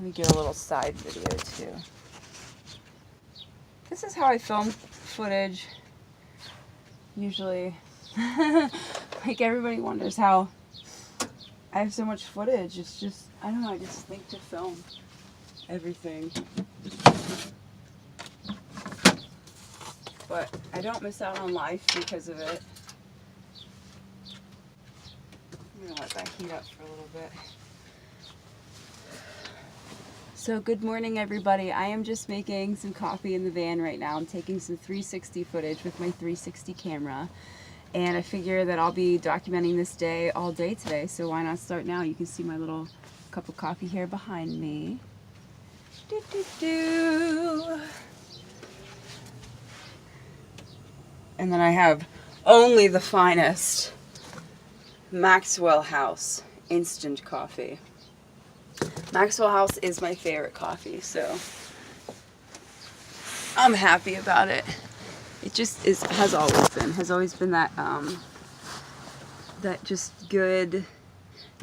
Let me get a little side video too. This is how I film footage. Usually, like everybody wonders how I have so much footage. It's just, I don't know, I just think to film everything. But I don't miss out on life because of it. I'm gonna let that heat up for a little bit. So good morning everybody. I am just making some coffee in the van right now. I'm taking some 360 footage with my 360 camera. And I figure that I'll be documenting this day all day today. So why not start now? You can see my little cup of coffee here behind me. Doo, doo, doo. And then I have only the finest Maxwell House instant coffee. Maxwell House is my favorite coffee, so I'm happy about it. It just is, has always been that that just good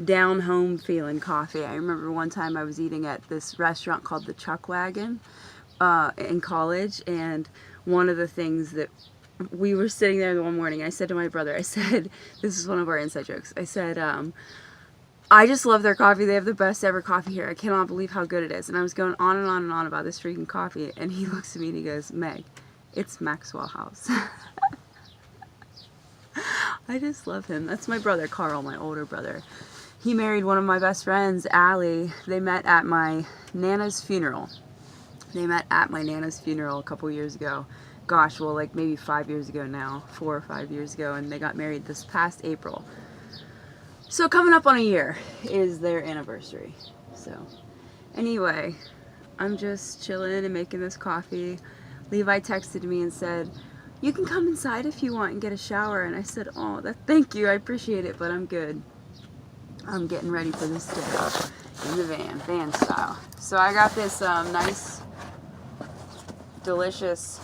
down home feeling coffee. I remember one time I was eating at this restaurant called the Chuck Wagon in college, and one of the things that we were sitting there one morning, I said to my brother, I said, this is one of our inside jokes, I said, I just love their coffee. They have the best ever coffee here. I cannot believe how good it is. And I was going on and on and on about this freaking coffee. And he looks at me and he goes, Meg, it's Maxwell House. I just love him. That's my brother, Carl, my older brother. He married one of my best friends, Allie. They met at my Nana's funeral. They met at my Nana's funeral a couple years ago. Gosh, well, like maybe 5 years ago now. 4 or 5 years ago. And they got married this past April. So coming up on a year is their anniversary. So anyway, I'm just chilling and making this coffee. Levi texted me and said, you can come inside if you want and get a shower. And I said, oh, thank you, I appreciate it, but I'm good. I'm getting ready for this day in the van style. So I got this nice, delicious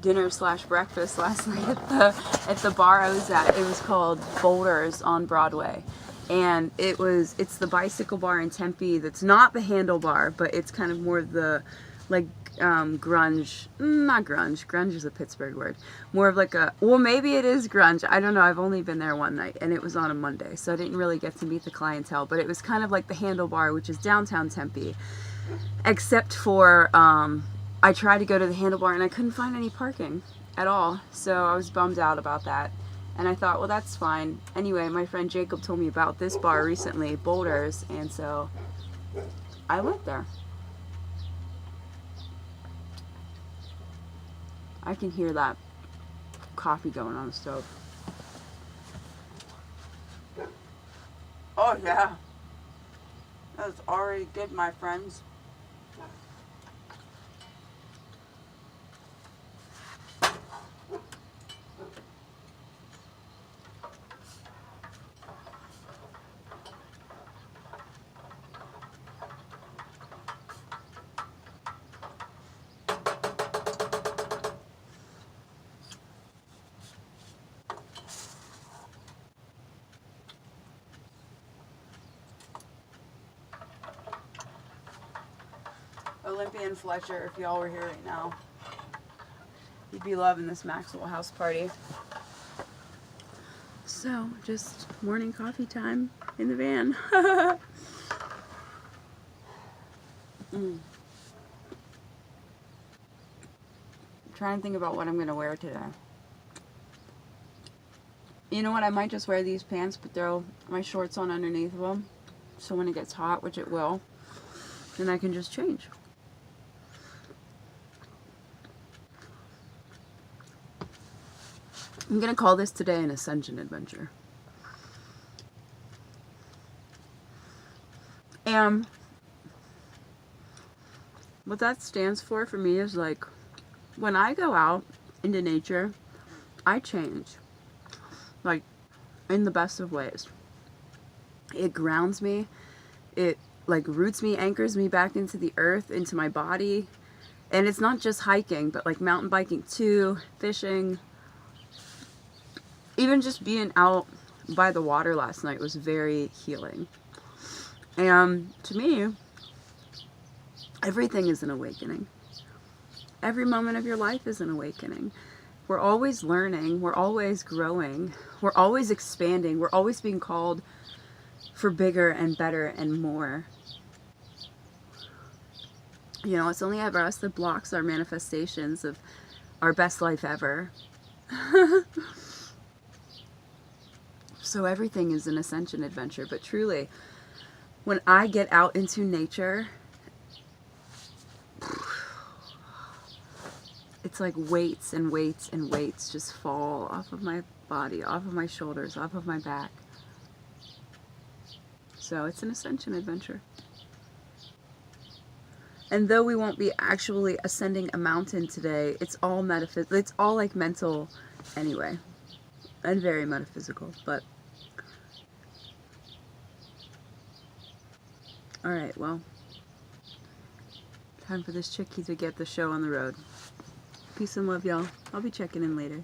dinner/breakfast last night at the bar I was at. It was called Boulders on Broadway, and it's the bicycle bar in Tempe. That's not the Handlebar, but it's kind of more of the like grunge, not grunge is a Pittsburgh word, more of like a, well, maybe it is grunge, I don't know. I've only been there one night and it was on a Monday, so I didn't really get to meet the clientele, but it was kind of like the Handlebar, which is downtown Tempe, except for I tried to go to the Handlebar and I couldn't find any parking at all. So I was bummed out about that. And I thought, well, that's fine. Anyway, my friend Jacob told me about this bar recently, Boulders, and so I went there. I can hear that coffee going on the stove. Oh yeah. That's already good, my friends. Olympia and Fletcher, if y'all were here right now, you'd be loving this Maxwell House party. So, just morning coffee time in the van. I'm trying to think about what I'm going to wear today. You know what, I might just wear these pants, but throw my shorts on underneath of them, so when it gets hot, which it will, then I can just change. I'm going to call this today an ascension adventure. And what that stands for me is like, when I go out into nature, I change. Like, in the best of ways. It grounds me. It like roots me, anchors me back into the earth, into my body. And it's not just hiking, but like mountain biking too, fishing. Even just being out by the water last night was very healing. And to me, Everything is an awakening. Every moment of your life is an awakening. We're always learning. We're always growing. We're always expanding. We're always being called for bigger and better and more. You know, it's only ever us that blocks our manifestations of our best life ever. So everything is an ascension adventure. But truly, when I get out into nature, it's like weights and weights and weights just fall off of my body, off of my shoulders, off of my back. So it's an ascension adventure. And though we won't be actually ascending a mountain today, it's all it's all like mental anyway. And very metaphysical, but alright, well, time for this chickie to get the show on the road. Peace and love, y'all. I'll be checking in later.